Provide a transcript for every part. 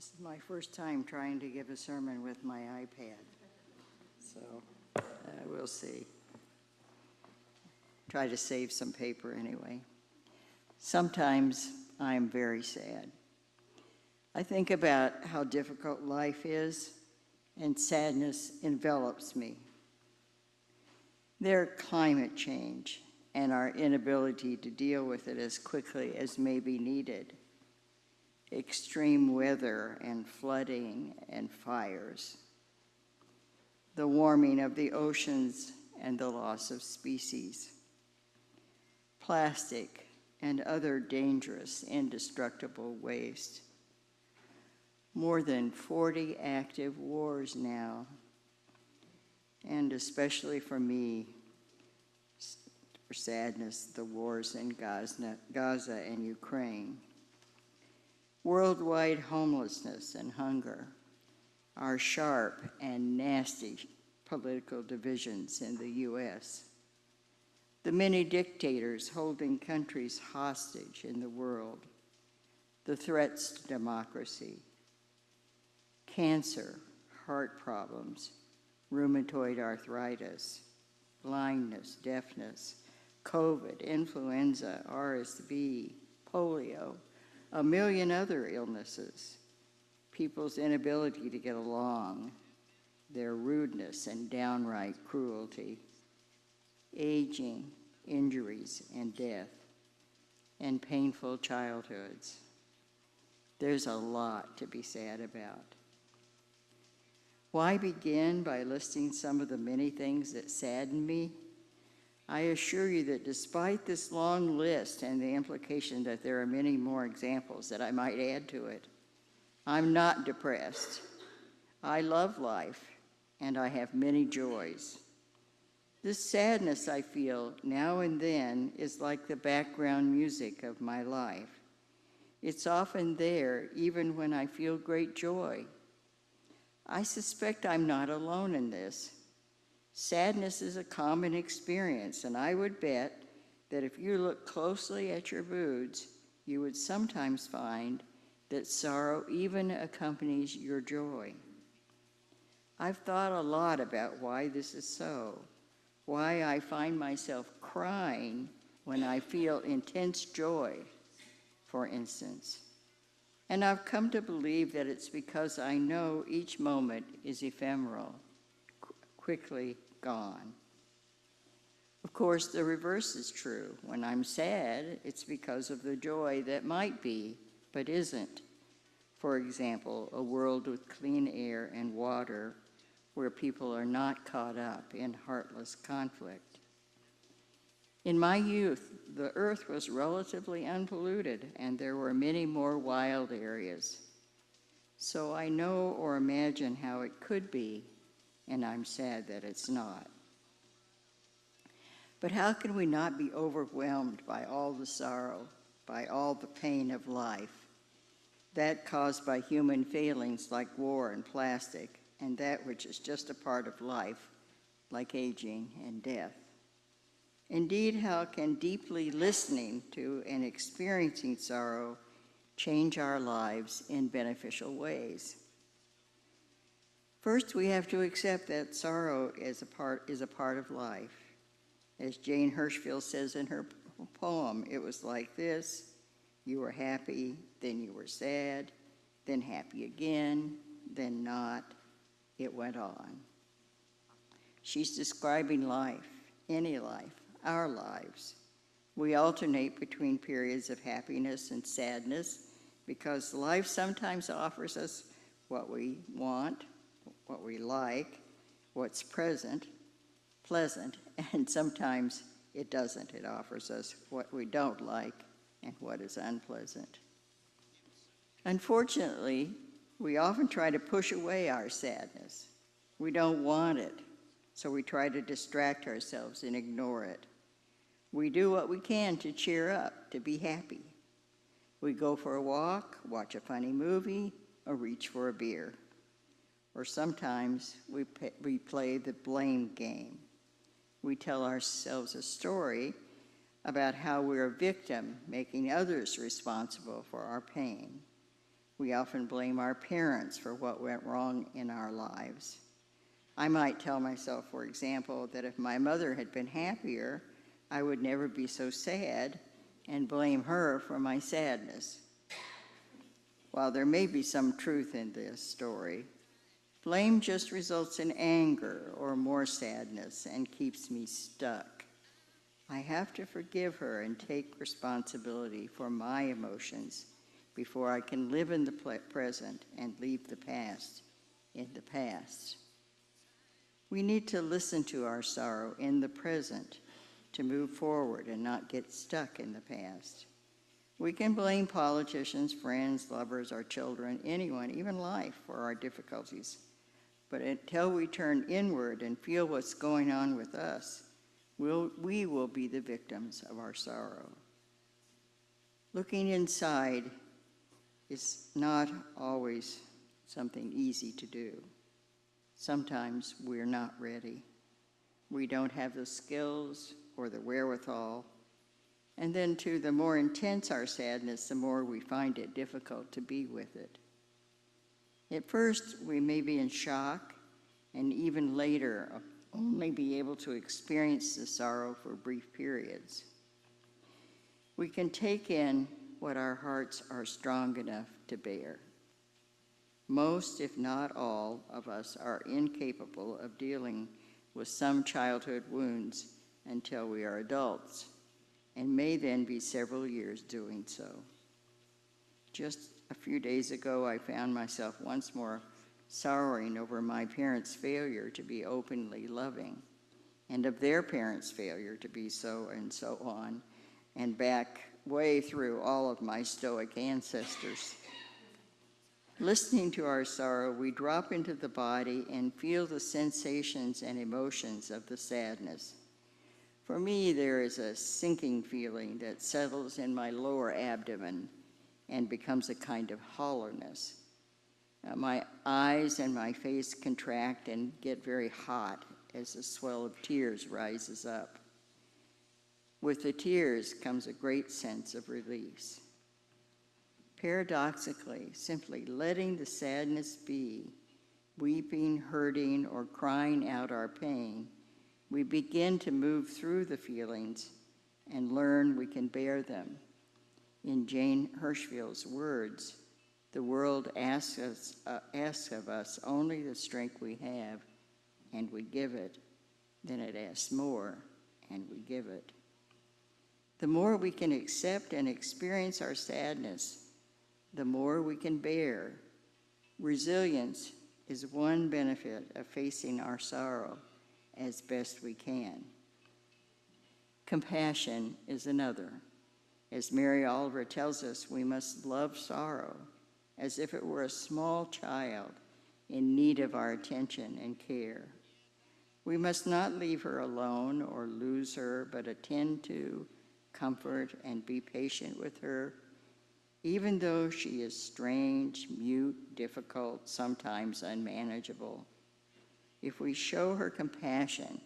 This is my first time trying to give a sermon with my iPad, so we'll see. Try to save some paper anyway. Sometimes I'm very sad. I think about how difficult life is, and sadness envelops me. There's climate change and our inability to deal with it as quickly as may be needed. Extreme weather and flooding and fires. The warming of the oceans and the loss of species. Plastic and other dangerous, indestructible waste. More than 40 active wars now, and especially for me, for sadness, the wars in Gaza and Ukraine. Worldwide homelessness and hunger, our sharp and nasty political divisions in the U.S., the many dictators holding countries hostage in the world, the threats to democracy, cancer, heart problems, rheumatoid arthritis, blindness, deafness, COVID, influenza, RSV, polio, a million other illnesses, people's inability to get along, their rudeness and downright cruelty, aging, injuries, and death, and painful childhoods. There's a lot to be sad about. Why begin by listing some of the many things that sadden me? I assure you that despite this long list and the implication that there are many more examples that I might add to it, I'm not depressed. I love life, and I have many joys. This sadness I feel now and then is like the background music of my life. It's often there even when I feel great joy. I suspect I'm not alone in this. Sadness is a common experience, and I would bet that if you look closely at your moods, you would sometimes find that sorrow even accompanies your joy. I've thought a lot about why this is so, why I find myself crying when I feel intense joy, for instance. And I've come to believe that it's because I know each moment is ephemeral, quickly gone. Of course, the reverse is true. When I'm sad, it's because of the joy that might be, but isn't. For example, a world with clean air and water where people are not caught up in heartless conflict. In my youth, the earth was relatively unpolluted, and there were many more wild areas. So I know or imagine how it could be, and I'm sad that it's not. But how can we not be overwhelmed by all the sorrow, by all the pain of life, that caused by human failings like war and plastic, and that which is just a part of life, like aging and death? Indeed, how can deeply listening to and experiencing sorrow change our lives in beneficial ways? First, we have to accept that sorrow is a part of life. As Jane Hirschfield says in her poem, it was like this: you were happy, then you were sad, then happy again, then not. It went on. She's describing life, any life, our lives. We alternate between periods of happiness and sadness because life sometimes offers us what we want, what we like, what's pleasant, and sometimes it doesn't. It offers us what we don't like and what is unpleasant. Unfortunately, we often try to push away our sadness. We don't want it, so we try to distract ourselves and ignore it. We do what we can to cheer up, to be happy. We go for a walk, watch a funny movie, or reach for a beer. Or sometimes we play the blame game. We tell ourselves a story about how we're a victim, making others responsible for our pain. We often blame our parents for what went wrong in our lives. I might tell myself, for example, that if my mother had been happier, I would never be so sad, and blame her for my sadness. While there may be some truth in this story, blame just results in anger or more sadness and keeps me stuck. I have to forgive her and take responsibility for my emotions before I can live in the present and leave the past in the past. We need to listen to our sorrow in the present to move forward and not get stuck in the past. We can blame politicians, friends, lovers, our children, anyone, even life, for our difficulties. But until we turn inward and feel what's going on with us, we will be the victims of our sorrow. Looking inside is not always something easy to do. Sometimes we're not ready. We don't have the skills or the wherewithal. And then, too, the more intense our sadness, the more we find it difficult to be with it. At first, we may be in shock, and even later, only be able to experience the sorrow for brief periods. We can take in what our hearts are strong enough to bear. Most, if not all, of us are incapable of dealing with some childhood wounds until we are adults, and may then be several years doing so. Just a few days ago, I found myself once more sorrowing over my parents' failure to be openly loving, and of their parents' failure to be so, and so on, and back way through all of my Stoic ancestors. Listening to our sorrow, we drop into the body and feel the sensations and emotions of the sadness. For me, there is a sinking feeling that settles in my lower abdomen and becomes a kind of hollowness. My eyes and my face contract and get very hot as the swell of tears rises up. With the tears comes a great sense of release. Paradoxically, simply letting the sadness be, weeping, hurting, or crying out our pain, we begin to move through the feelings and learn we can bear them. In Jane Hirschfield's words, the world asks of us only the strength we have, and we give it. Then it asks more, and we give it. The more we can accept and experience our sadness, the more we can bear. Resilience is one benefit of facing our sorrow as best we can. Compassion is another. As Mary Oliver tells us, we must love sorrow as if it were a small child in need of our attention and care. We must not leave her alone or lose her, but attend to, comfort, and be patient with her, even though she is strange, mute, difficult, sometimes unmanageable. If we show her compassion,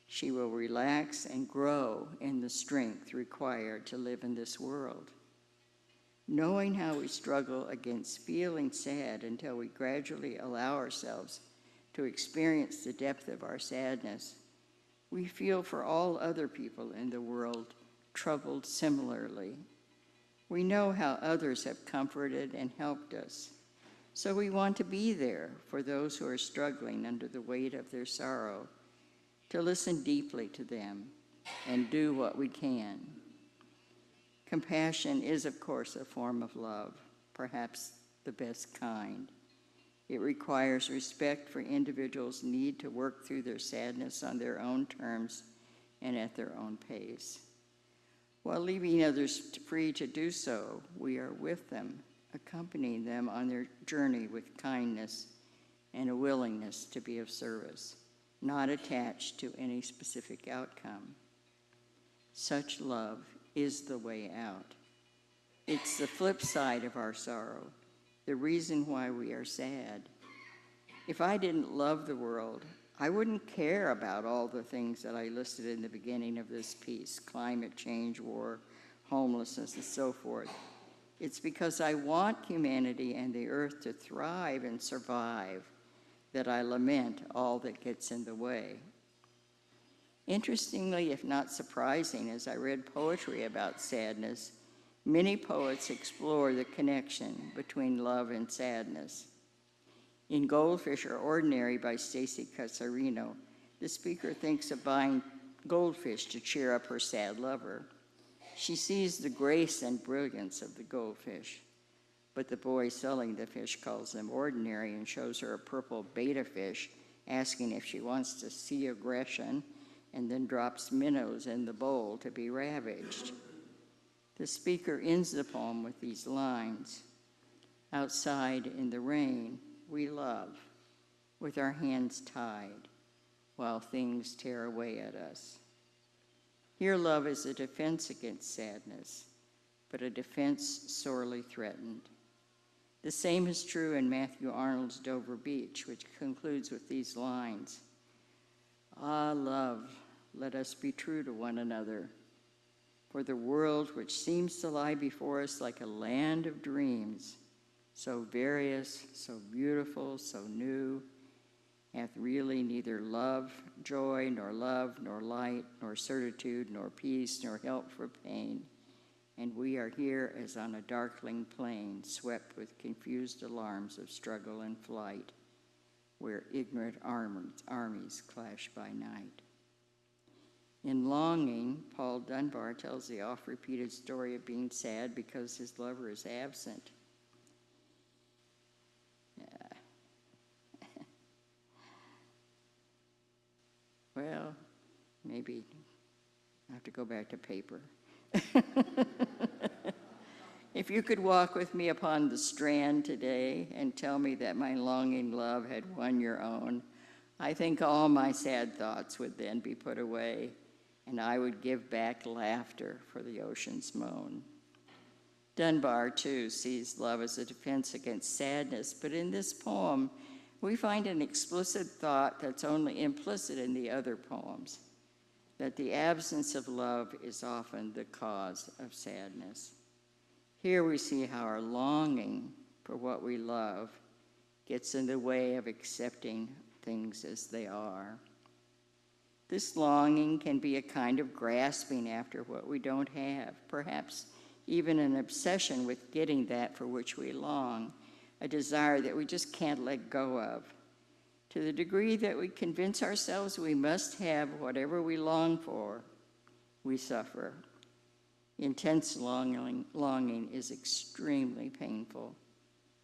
she will relax and grow in the strength required to live in this world. Knowing how we struggle against feeling sad until we gradually allow ourselves to experience the depth of our sadness, we feel for all other people in the world troubled similarly. We know how others have comforted and helped us, so we want to be there for those who are struggling under the weight of their sorrow, to listen deeply to them and do what we can. Compassion is, of course, a form of love, perhaps the best kind. It requires respect for individuals' need to work through their sadness on their own terms and at their own pace. While leaving others free to do so, we are with them, accompanying them on their journey with kindness and a willingness to be of service, not attached to any specific outcome. Such love is the way out. It's the flip side of our sorrow, the reason why we are sad. If I didn't love the world, I wouldn't care about all the things that I listed in the beginning of this piece: climate change, war, homelessness, and so forth. It's because I want humanity and the earth to thrive and survive that I lament all that gets in the way. Interestingly, if not surprising, as I read poetry about sadness, many poets explore the connection between love and sadness. In Goldfish Are Ordinary by Stacy Casarino, the speaker thinks of buying goldfish to cheer up her sad lover. She sees the grace and brilliance of the goldfish, but the boy selling the fish calls them ordinary and shows her a purple betta fish, asking if she wants to see aggression, and then drops minnows in the bowl to be ravaged. The speaker ends the poem with these lines: outside in the rain, we love, with our hands tied, while things tear away at us. Here love is a defense against sadness, but a defense sorely threatened. The same is true in Matthew Arnold's Dover Beach, which concludes with these lines: ah, love, let us be true to one another, for the world which seems to lie before us like a land of dreams, so various, so beautiful, so new, hath really neither love, joy, nor love, nor light, nor certitude, nor peace, nor help for pain. And we are here as on a darkling plain, swept with confused alarms of struggle and flight, where ignorant armies clash by night. In Longing, Paul Dunbar tells the oft-repeated story of being sad because his lover is absent. Well, maybe I have to go back to paper. If you could walk with me upon the strand today and tell me that my longing love had won your own, I think all my sad thoughts would then be put away, and I would give back laughter for the ocean's moan. Dunbar, too, sees love as a defense against sadness, but in this poem, we find an explicit thought that's only implicit in the other poems, that the absence of love is often the cause of sadness. Here we see how our longing for what we love gets in the way of accepting things as they are. This longing can be a kind of grasping after what we don't have, perhaps even an obsession with getting that for which we long, a desire that we just can't let go of. To the degree that we convince ourselves we must have whatever we long for, we suffer. Intense longing is extremely painful.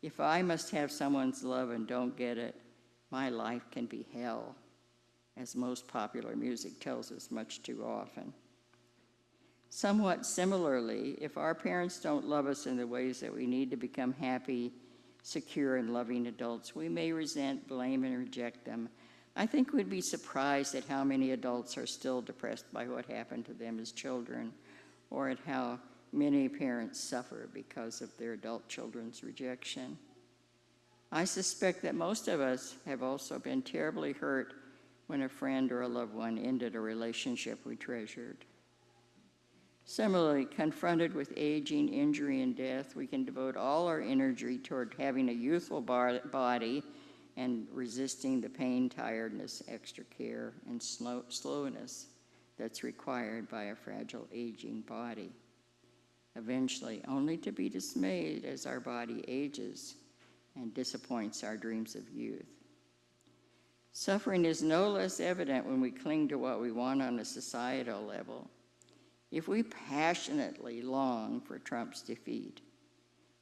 If I must have someone's love and don't get it, my life can be hell, as most popular music tells us much too often. Somewhat similarly, if our parents don't love us in the ways that we need to become happy, secure, and loving adults, we may resent, blame, and reject them. I think we'd be surprised at how many adults are still depressed by what happened to them as children, or at how many parents suffer because of their adult children's rejection. I suspect that most of us have also been terribly hurt when a friend or a loved one ended a relationship we treasured. Similarly, confronted with aging, injury, and death, we can devote all our energy toward having a youthful body and resisting the pain, tiredness, extra care, and slowness that's required by a fragile, aging body, eventually only to be dismayed as our body ages and disappoints our dreams of youth. Suffering is no less evident when we cling to what we want on a societal level. If we passionately long for Trump's defeat,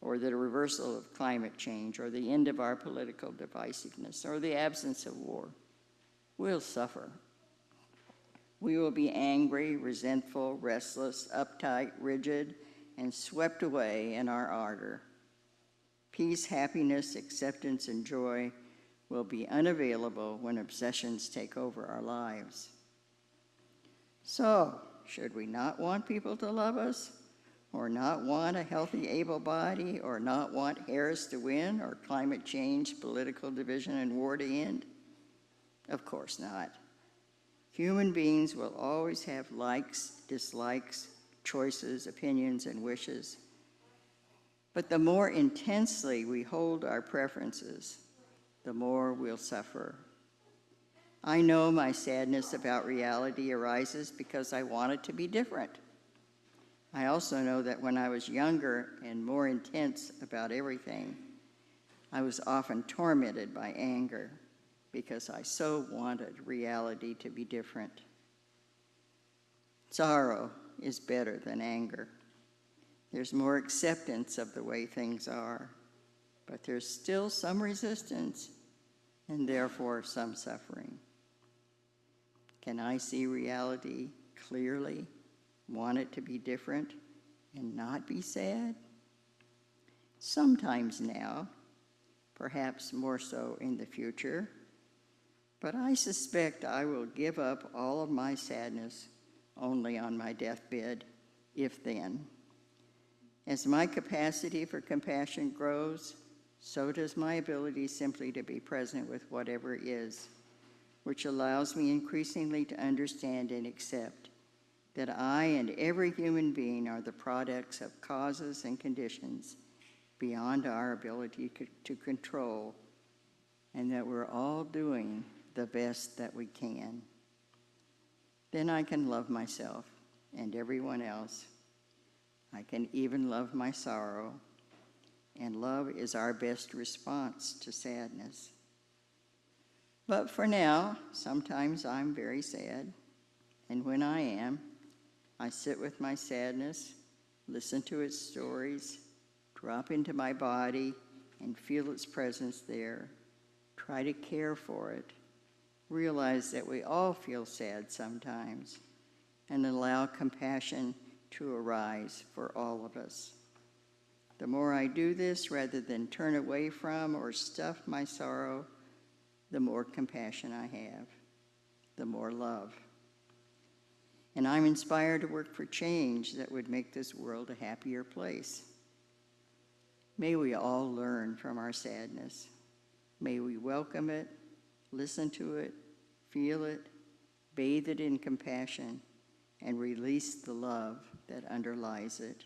or the reversal of climate change, or the end of our political divisiveness, or the absence of war, we'll suffer. We will be angry, resentful, restless, uptight, rigid, and swept away in our ardor. Peace, happiness, acceptance, and joy will be unavailable when obsessions take over our lives. So, should we not want people to love us, or not want a healthy, able body, or not want Harris to win, or climate change, political division, and war to end? Of course not. Human beings will always have likes, dislikes, choices, opinions, and wishes. But the more intensely we hold our preferences, the more we'll suffer. I know my sadness about reality arises because I want it to be different. I also know that when I was younger and more intense about everything, I was often tormented by anger because I so wanted reality to be different. Sorrow is better than anger. There's more acceptance of the way things are, but there's still some resistance and therefore some suffering. Can I see reality clearly, want it to be different, and not be sad? Sometimes now, perhaps more so in the future, but I suspect I will give up all of my sadness only on my deathbed, if then. As my capacity for compassion grows, so does my ability simply to be present with whatever is, which allows me increasingly to understand and accept that I and every human being are the products of causes and conditions beyond our ability to control, and that we're all doing the best that we can. Then I can love myself and everyone else. I can even love my sorrow, and love is our best response to sadness. But for now, sometimes I'm very sad, and when I am, I sit with my sadness, listen to its stories, drop into my body and feel its presence there, try to care for it, realize that we all feel sad sometimes, and allow compassion to arise for all of us. The more I do this, rather than turn away from or stuff my sorrow, the more compassion I have, the more love. And I'm inspired to work for change that would make this world a happier place. May we all learn from our sadness. May we welcome it, listen to it, feel it, bathe it in compassion, and release the love that underlies it.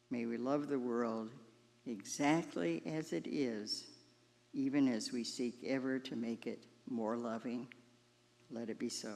May we love the world exactly as it is, even as we seek ever to make it more loving. Let it be so.